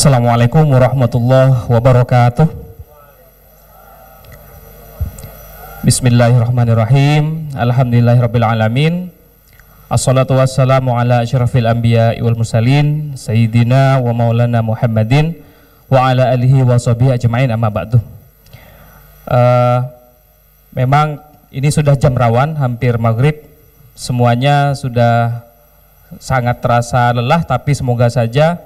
Assalamualaikum warahmatullahi wabarakatuh. Bismillahirrahmanirrahim. Alhamdulillahirabbil alamin. Assalatu wassalamu ala asyrafil anbiya'i wal mursalin sayyidina wa maulana Muhammadin wa ala alihi wa sahbihi ajma'in, amma ba'du. Memang ini sudah jam rawan, hampir maghrib. Semuanya sudah sangat terasa lelah, tapi semoga saja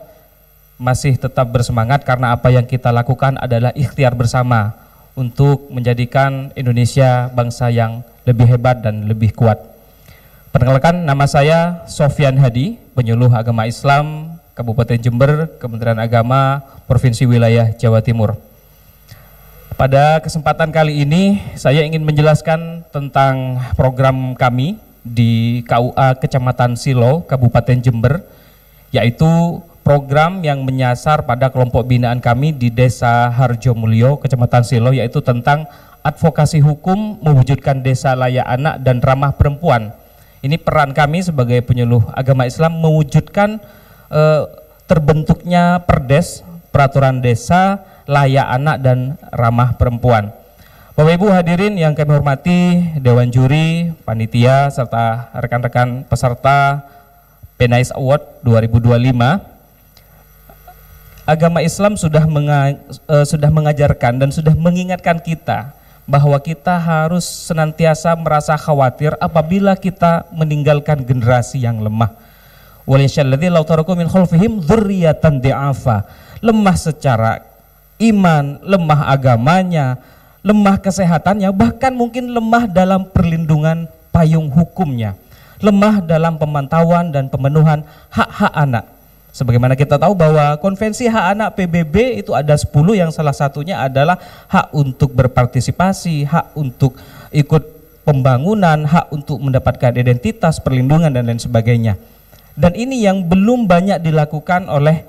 masih tetap bersemangat karena apa yang kita lakukan adalah ikhtiar bersama untuk menjadikan Indonesia bangsa yang lebih hebat dan lebih kuat. Perkenalkan, nama saya Sofyan Hadi, penyuluh agama Islam Kabupaten Jember, Kementerian Agama Provinsi Wilayah Jawa Timur. Pada kesempatan kali ini saya ingin menjelaskan tentang program kami di KUA Kecamatan Silo, Kabupaten Jember, yaitu program yang menyasar pada kelompok binaan kami di Desa Harjomulyo, Kecamatan Silo, yaitu tentang advokasi hukum mewujudkan desa layak anak dan ramah perempuan. Ini peran kami sebagai penyuluh agama Islam mewujudkan terbentuknya perdes, peraturan desa layak anak dan ramah perempuan. Bapak Ibu hadirin yang kami hormati, Dewan Juri, Panitia, serta rekan-rekan peserta PNICE Award 2025, agama Islam sudah mengajarkan dan sudah mengingatkan kita bahwa kita harus senantiasa merasa khawatir apabila kita meninggalkan generasi yang lemah. Walisyalladzi law taraku min khalfihim dzurriyyatan di'afa. Lemah secara iman, lemah agamanya, lemah kesehatannya, bahkan mungkin lemah dalam perlindungan payung hukumnya, lemah dalam pemantauan dan pemenuhan hak-hak anak. Sebagaimana kita tahu bahwa Konvensi Hak Anak PBB itu ada 10, yang salah satunya adalah hak untuk berpartisipasi, hak untuk ikut pembangunan, hak untuk mendapatkan identitas, perlindungan dan lain sebagainya. Dan ini yang belum banyak dilakukan oleh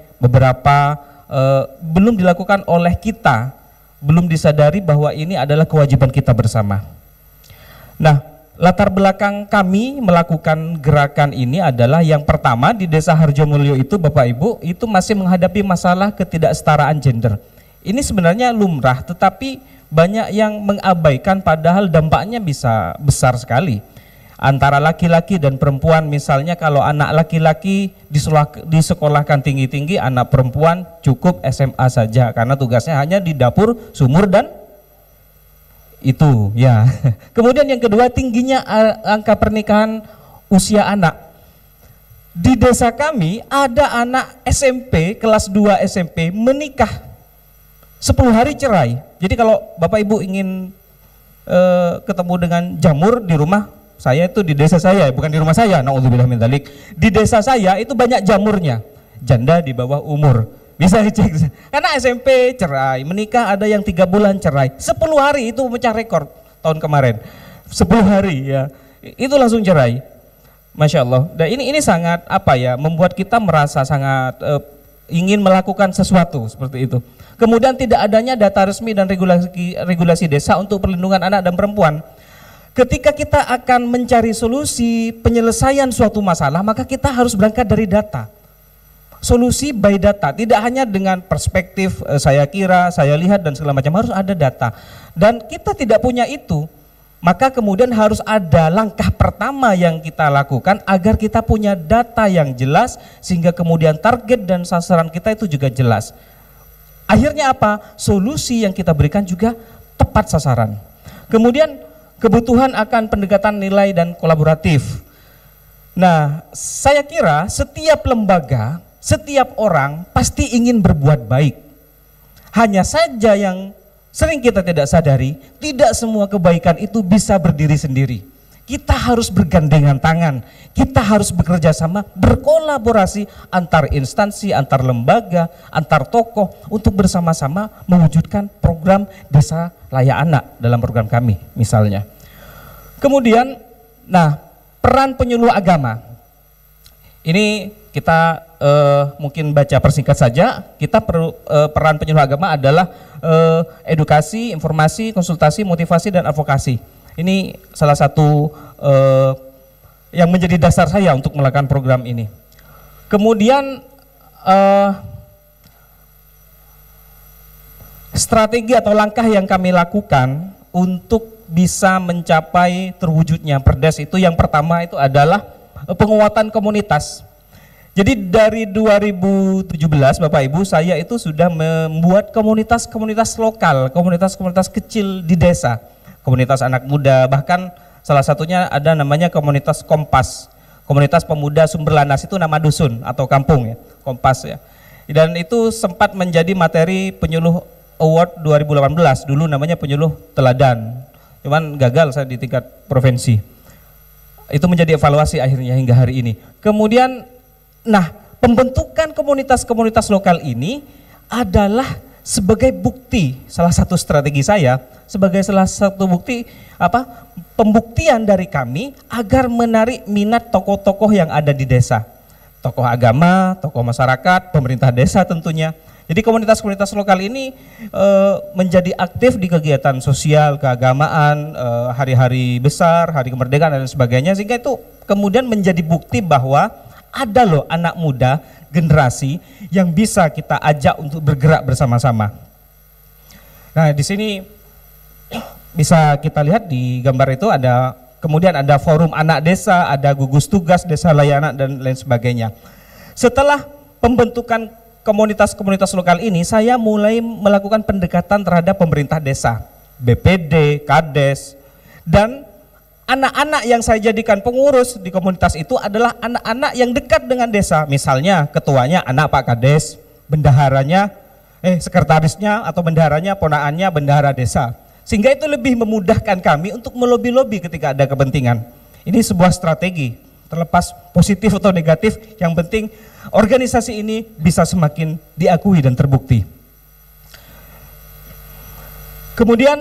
belum dilakukan oleh kita, belum disadari bahwa ini adalah kewajiban kita bersama. Nah, latar belakang kami melakukan gerakan ini adalah yang pertama di Desa Harjomulyo itu, Bapak Ibu, itu masih menghadapi masalah ketidaksetaraan gender. Ini sebenarnya lumrah, tetapi banyak yang mengabaikan padahal dampaknya bisa besar sekali. Antara laki-laki dan perempuan, misalnya kalau anak laki-laki disekolahkan tinggi-tinggi, anak perempuan cukup SMA saja karena tugasnya hanya di dapur, sumur dan itu ya. Kemudian yang kedua, tingginya angka pernikahan usia anak. Di desa kami ada anak SMP, kelas 2 SMP menikah 10 hari cerai. Jadi kalau Bapak Ibu ingin ketemu dengan jamur di rumah saya, itu di desa saya, bukan di rumah saya, naudzubillah min dzalik. Di desa saya itu banyak jamurnya, janda di bawah umur. Bisa dicek, karena SMP cerai, menikah ada yang 3 bulan cerai, 10 hari itu pecah rekor tahun kemarin, 10 hari ya, itu langsung cerai, Masya Allah. Dan ini sangat membuat kita merasa sangat ingin melakukan sesuatu seperti itu. Kemudian tidak adanya data resmi dan regulasi desa untuk perlindungan anak dan perempuan. Ketika kita akan mencari solusi penyelesaian suatu masalah, maka kita harus berangkat dari data. Solusi by data, tidak hanya dengan perspektif saya kira, saya lihat dan segala macam, harus ada data. Dan kita tidak punya itu, maka kemudian harus ada langkah pertama yang kita lakukan agar kita punya data yang jelas, sehingga kemudian target dan sasaran kita itu juga jelas. Akhirnya apa? Solusi yang kita berikan juga tepat sasaran. Kemudian kebutuhan akan pendekatan nilai dan kolaboratif. Nah, saya kira setiap lembaga, setiap orang pasti ingin berbuat baik. Hanya saja yang sering kita tidak sadari, tidak semua kebaikan itu bisa berdiri sendiri. Kita harus bergandengan tangan, kita harus bekerja sama, berkolaborasi antar instansi, antar lembaga, antar tokoh untuk bersama-sama mewujudkan program desa layak anak dalam program kami misalnya. Kemudian, peran penyuluh agama. Ini kita mungkin baca persingkat saja. Kita peran penyuluh agama adalah edukasi, informasi, konsultasi, motivasi dan advokasi. Ini salah satu yang menjadi dasar saya untuk melakukan program ini. Kemudian strategi atau langkah yang kami lakukan untuk bisa mencapai terwujudnya Perdes itu, yang pertama itu adalah penguatan komunitas. Jadi dari 2017 Bapak Ibu, saya itu sudah membuat komunitas-komunitas lokal, komunitas-komunitas kecil di desa, komunitas anak muda, bahkan salah satunya ada namanya komunitas Kompas, komunitas pemuda Sumberlanas, itu nama dusun atau kampung ya, Kompas ya. Dan itu sempat menjadi materi penyuluh award 2018, dulu namanya penyuluh teladan, cuman gagal saya di tingkat provinsi. Itu menjadi evaluasi akhirnya hingga hari ini. Kemudian, nah, pembentukan komunitas-komunitas lokal ini adalah sebagai bukti, salah satu strategi saya, sebagai salah satu bukti pembuktian dari kami agar menarik minat tokoh-tokoh yang ada di desa, tokoh agama, tokoh masyarakat, pemerintah desa tentunya. Jadi komunitas-komunitas lokal ini menjadi aktif di kegiatan sosial, keagamaan, hari-hari besar, hari kemerdekaan dan sebagainya, sehingga itu kemudian menjadi bukti bahwa ada loh anak muda, generasi yang bisa kita ajak untuk bergerak bersama-sama. Nah, di sini bisa kita lihat di gambar itu ada, kemudian ada forum anak desa, ada gugus tugas desa layanan dan lain sebagainya. Setelah pembentukan komunitas-komunitas lokal ini, saya mulai melakukan pendekatan terhadap pemerintah desa, BPD, Kades, dan anak-anak yang saya jadikan pengurus di komunitas itu adalah anak-anak yang dekat dengan desa. Misalnya ketuanya anak Pak Kades, bendaharanya, sekretarisnya atau bendaharanya ponaannya bendahara desa. Sehingga itu lebih memudahkan kami untuk melobi-lobi ketika ada kepentingan. Ini sebuah strategi, terlepas positif atau negatif, yang penting organisasi ini bisa semakin diakui dan terbukti. Kemudian,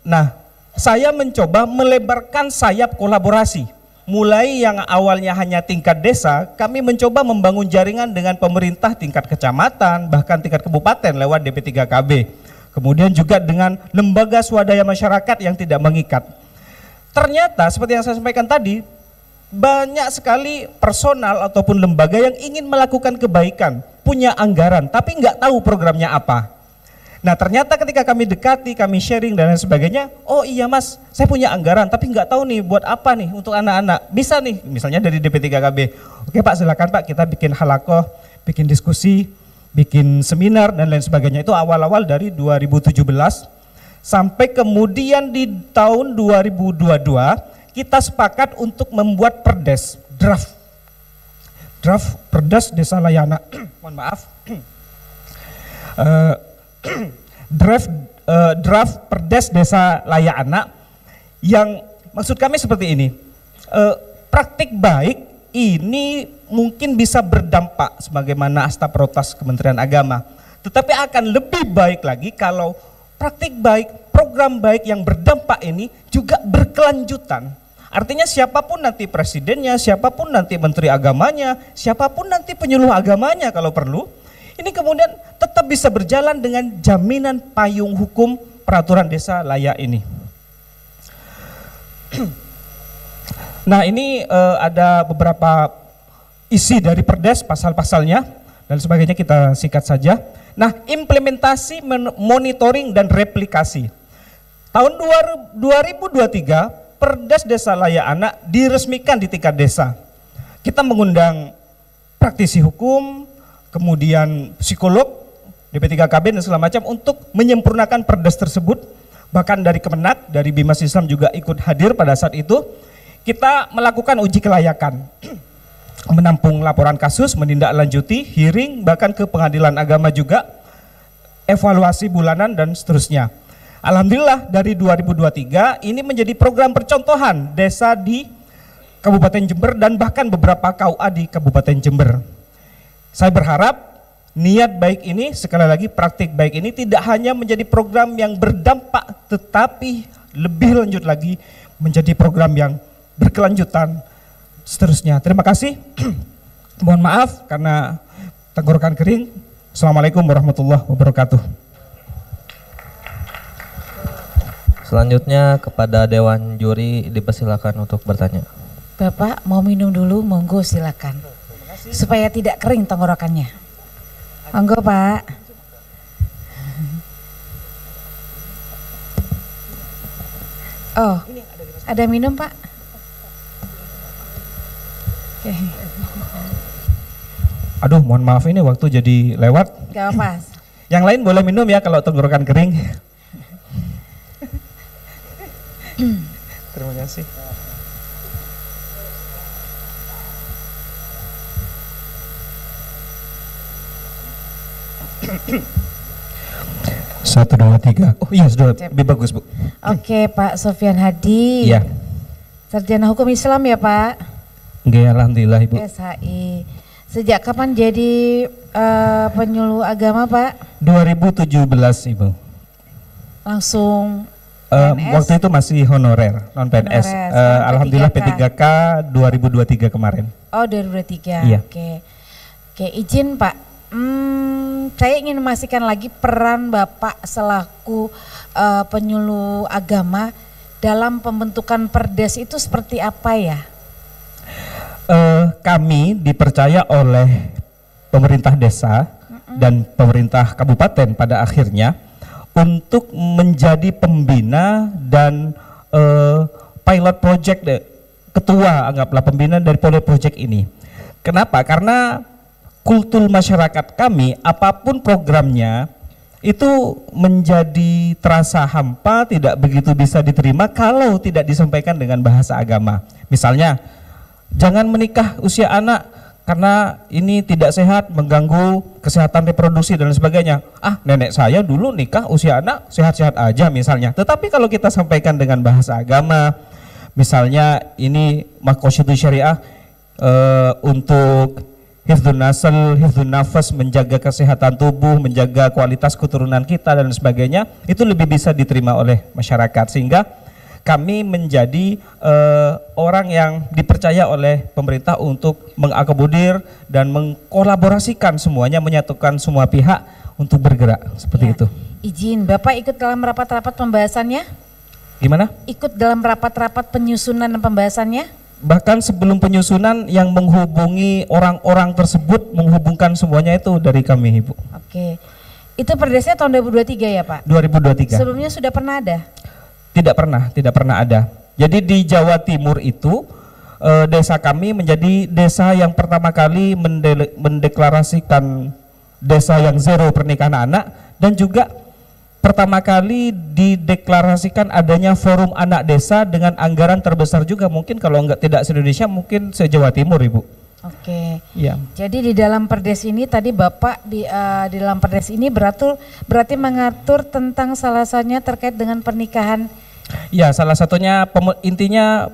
nah, saya mencoba melebarkan sayap kolaborasi. Mulai yang awalnya hanya tingkat desa, kami mencoba membangun jaringan dengan pemerintah tingkat kecamatan, bahkan tingkat kabupaten lewat DP3KB. Kemudian juga dengan lembaga swadaya masyarakat yang tidak mengikat. Ternyata seperti yang saya sampaikan tadi, banyak sekali personal ataupun lembaga yang ingin melakukan kebaikan, punya anggaran, tapi nggak tahu programnya apa. Nah, ternyata ketika kami dekati, kami sharing dan lain sebagainya, oh iya mas, saya punya anggaran tapi nggak tahu nih buat apa nih untuk anak-anak. Bisa nih, misalnya dari DP3KB. Oke Pak, silakan Pak, kita bikin halakoh, bikin diskusi, bikin seminar dan lain sebagainya. Itu awal-awal dari 2017 sampai kemudian di tahun 2022 kita sepakat untuk membuat Perdes, draft Perdes Desa Layana. Mohon maaf. Draft Perdes Desa Layana, yang maksud kami seperti ini. Praktik baik ini mungkin bisa berdampak sebagaimana Astaprotas Kementerian Agama, tetapi akan lebih baik lagi kalau praktik baik, program baik yang berdampak ini juga berkelanjutan. Artinya siapapun nanti presidennya, siapapun nanti menteri agamanya, siapapun nanti penyuluh agamanya kalau perlu, ini kemudian tetap bisa berjalan dengan jaminan payung hukum peraturan desa layak ini. Nah, ini ada beberapa isi dari Perdes, pasal-pasalnya dan sebagainya, kita singkat saja. Nah, implementasi, monitoring dan replikasi. Tahun 2023 Perdes Desa Layak Anak diresmikan di tingkat desa. Kita mengundang praktisi hukum, kemudian psikolog, DP3KB dan segala macam untuk menyempurnakan Perdes tersebut. Bahkan dari Kemenak, dari Bimas Islam juga ikut hadir pada saat itu. Kita melakukan uji kelayakan, menampung laporan kasus, menindaklanjuti, hearing, bahkan ke pengadilan agama juga, evaluasi bulanan dan seterusnya. Alhamdulillah dari 2023 ini menjadi program percontohan desa di Kabupaten Jember dan bahkan beberapa KUA di Kabupaten Jember. Saya berharap niat baik ini, sekali lagi praktik baik ini tidak hanya menjadi program yang berdampak, tetapi lebih lanjut lagi menjadi program yang berkelanjutan seterusnya. Terima kasih. Mohon maaf karena tenggorokan kering. Assalamualaikum warahmatullahi wabarakatuh. Selanjutnya kepada Dewan Juri dipersilakan untuk bertanya. Bapak mau minum dulu, monggo silakan. Supaya tidak kering tenggorokannya. Monggo Pak. Oh, ada minum Pak? Oke, Aduh, mohon maaf ini waktu jadi lewat. gak apa. Yang lain boleh minum ya kalau tenggorokan kering. Terima kasih. Satu, dua, tiga. Oh iya, sudah lebih bagus, Bu. Oke, Pak Sofyan Hadi. Iya. Sarjana Hukum Islam ya, Pak? Oke, alhamdulillah, Ibu. SHI. Sejak kapan jadi penyuluh agama, Pak? 2017, Ibu. Langsung PNS? Waktu itu masih honorer, non PNS. Honorer, Alhamdulillah P3K. P3K 2023 kemarin. Oh, 2023. Iya. Oke. Oke, izin Pak. Saya ingin memastikan lagi peran Bapak selaku penyuluh agama dalam pembentukan perdes itu seperti apa ya? Kami dipercaya oleh pemerintah desa dan pemerintah kabupaten pada akhirnya untuk menjadi pembina dan pilot project, ketua anggaplah pembina dari pilot project ini. Kenapa? Karena kultur masyarakat kami apapun programnya itu menjadi terasa hampa, tidak begitu bisa diterima kalau tidak disampaikan dengan bahasa agama. Misalnya, jangan menikah usia anak karena ini tidak sehat, mengganggu kesehatan reproduksi dan sebagainya. Ah, nenek saya dulu nikah usia anak sehat-sehat aja misalnya. Tetapi kalau kita sampaikan dengan bahasa agama, misalnya ini Mahkonstitusi Syariah untuk hifdzun nasl, hifdzun nafas, menjaga kesehatan tubuh, menjaga kualitas keturunan kita dan sebagainya, itu lebih bisa diterima oleh masyarakat, sehingga kami menjadi orang yang dipercaya oleh pemerintah untuk mengakomodir dan mengkolaborasikan semuanya, menyatukan semua pihak untuk bergerak seperti Ya, itu. Izin, Bapak ikut dalam rapat-rapat pembahasannya? Gimana? Ikut dalam rapat-rapat penyusunan dan pembahasannya? Bahkan sebelum penyusunan yang menghubungi orang-orang tersebut, menghubungkan semuanya itu dari kami, Ibu. Oke. Itu perdesnya tahun 2023 ya, Pak? 2023. Sebelumnya sudah pernah ada? Tidak pernah ada. Jadi di Jawa Timur itu desa kami menjadi desa yang pertama kali mendeklarasikan desa yang zero pernikahan anak, dan juga pertama kali dideklarasikan adanya forum anak desa dengan anggaran terbesar juga, mungkin kalau tidak se-Indonesia mungkin se-Jawa Timur, Ibu. Oke. Iya. Jadi di dalam perdes ini tadi Bapak di dalam perdes ini berarti mengatur tentang salah satunya terkait dengan pernikahan. Ya, salah satunya intinya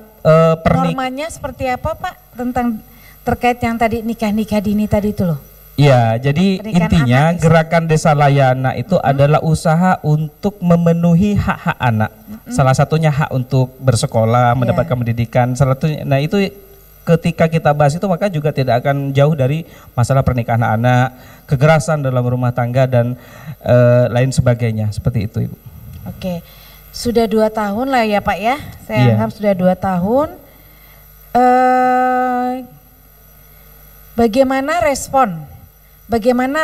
Normanya seperti apa, Pak? Tentang terkait yang tadi nikah dini tadi itu loh. Iya, jadi Pernikahan intinya anak, gerakan Desa Layana itu adalah usaha untuk memenuhi hak-hak anak. Salah satunya hak untuk bersekolah, mendapatkan pendidikan. Salah satunya, nah itu ketika kita bahas itu maka juga tidak akan jauh dari masalah pernikahan anak, kekerasan dalam rumah tangga dan lain sebagainya, seperti itu, Ibu. Oke. Sudah 2 tahun lah ya, Pak ya. Saya Iya. anggap sudah 2 tahun. Bagaimana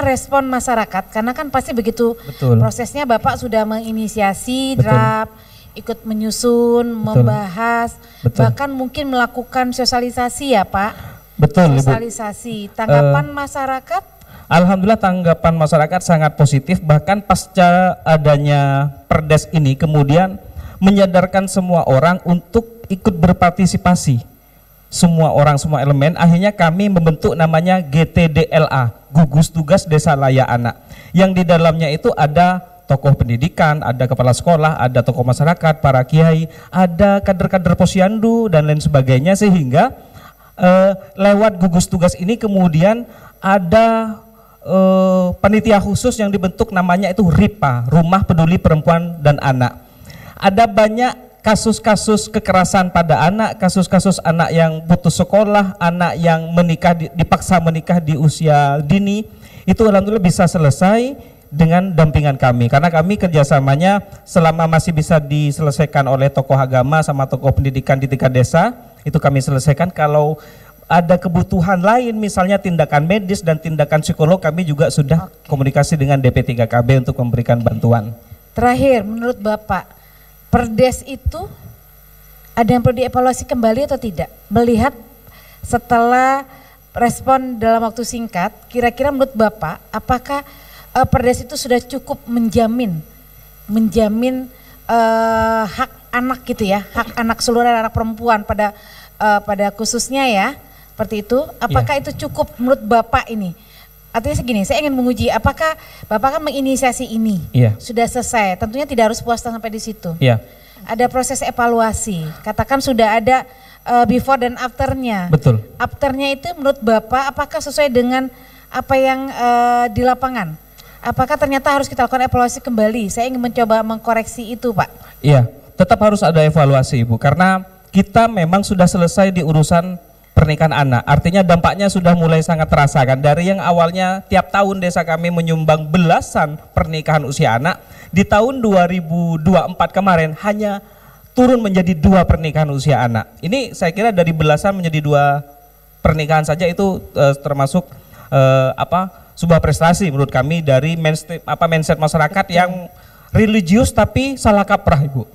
respon masyarakat? Karena kan pasti begitu. Betul. Prosesnya Bapak sudah menginisiasi Betul. draft, ikut menyusun, membahas, Betul. bahkan mungkin melakukan sosialisasi ya Pak. Betul, Ibu. Sosialisasi. Tanggapan masyarakat? Alhamdulillah tanggapan masyarakat sangat positif, bahkan pasca adanya perdes ini kemudian menyadarkan semua orang untuk ikut berpartisipasi. Semua orang, semua elemen, akhirnya kami membentuk namanya GTDLA, Gugus Tugas Desa Laya Anak, yang di dalamnya itu ada tokoh pendidikan, ada kepala sekolah, ada tokoh masyarakat, para kiai, ada kader-kader posyandu dan lain sebagainya, sehingga lewat gugus tugas ini kemudian ada panitia khusus yang dibentuk, namanya itu RIPA, Rumah Peduli Perempuan dan Anak. Ada banyak kasus-kasus kekerasan pada anak, kasus-kasus anak yang putus sekolah, anak yang menikah dipaksa menikah di usia dini, itu alhamdulillah bisa selesai dengan dampingan kami, karena kami kerjasamanya selama masih bisa diselesaikan oleh tokoh agama sama tokoh pendidikan di tingkat desa, itu kami selesaikan. Kalau ada kebutuhan lain misalnya tindakan medis dan tindakan psikolog, kami juga sudah komunikasi dengan DP3KB untuk memberikan bantuan. Terakhir, menurut Bapak, perdes itu ada yang perlu dievaluasi kembali atau tidak? Melihat setelah respon dalam waktu singkat, kira-kira menurut Bapak, apakah Perdes itu sudah cukup menjamin hak anak gitu ya, hak anak seluruh anak perempuan pada khususnya ya, seperti itu. Apakah itu cukup menurut Bapak ini? Artinya segini, saya ingin menguji apakah Bapak kan menginisiasi ini, sudah selesai, tentunya tidak harus puas sampai di situ. Ada proses evaluasi, katakan sudah ada before dan afternya. Betul. Afternya itu menurut Bapak apakah sesuai dengan apa yang di lapangan? Apakah ternyata harus kita lakukan evaluasi kembali? Saya ingin mencoba mengkoreksi itu, Pak. Iya, tetap harus ada evaluasi, Ibu, karena kita memang sudah selesai di urusan pernikahan anak. Artinya dampaknya sudah mulai sangat terasa kan. Dari yang awalnya tiap tahun desa kami menyumbang belasan pernikahan usia anak, di tahun 2024 kemarin hanya turun menjadi 2 pernikahan usia anak. Ini saya kira dari belasan menjadi 2 pernikahan saja itu termasuk sebuah prestasi menurut kami dari mindset masyarakat yang religius tapi salah kaprah, Ibu.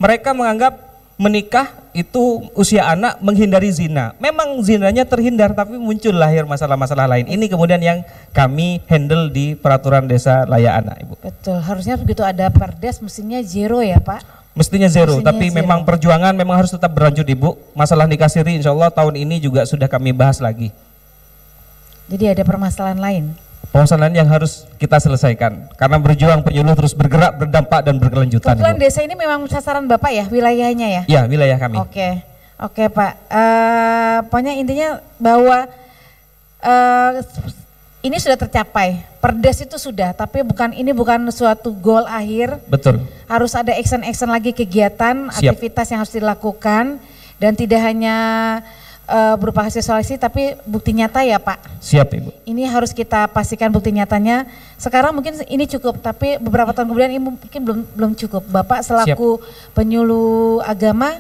Mereka menganggap menikah itu usia anak menghindari zina. Memang zinanya terhindar tapi muncul lahir masalah-masalah lain. Ini kemudian yang kami handle di peraturan desa layak anak, Ibu. Betul, harusnya begitu ada Perdes mestinya zero ya, Pak. Mestinya zero, tapi memang perjuangan memang harus tetap berlanjut, Ibu. Masalah nikah siri insya Allah tahun ini juga sudah kami bahas lagi. Jadi ada permasalahan lain? Permasalahan yang harus kita selesaikan. Karena berjuang penyuluh terus bergerak, berdampak dan berkelanjutan. Kebetulan desa ini memang sasaran Bapak ya, wilayahnya ya? Ya, wilayah kami. Oke Pak. Pokoknya intinya bahwa ini sudah tercapai. Perdes itu sudah, tapi ini bukan suatu goal akhir. Betul. Harus ada action lagi, kegiatan, aktivitas yang harus dilakukan, dan tidak hanya berupa hasil seleksi tapi bukti nyata ya Pak. Siap, Ibu. Ini harus kita pastikan bukti nyatanya. Sekarang mungkin ini cukup, tapi beberapa tahun kemudian ini mungkin belum cukup. Bapak selaku penyuluh agama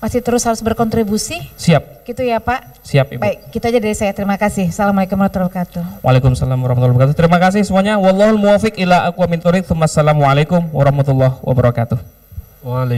masih terus harus berkontribusi. Siap. Gitu ya Pak. Siap, Ibu. Baik, kita aja dari saya. Terima kasih. Assalamualaikum warahmatullahi wabarakatuh. Waalaikumsalam warahmatullahi wabarakatuh. Terima kasih semuanya. Wallahul muwaffiq ila aqwamit thoriq. Assalamualaikum warahmatullahi wabarakatuh.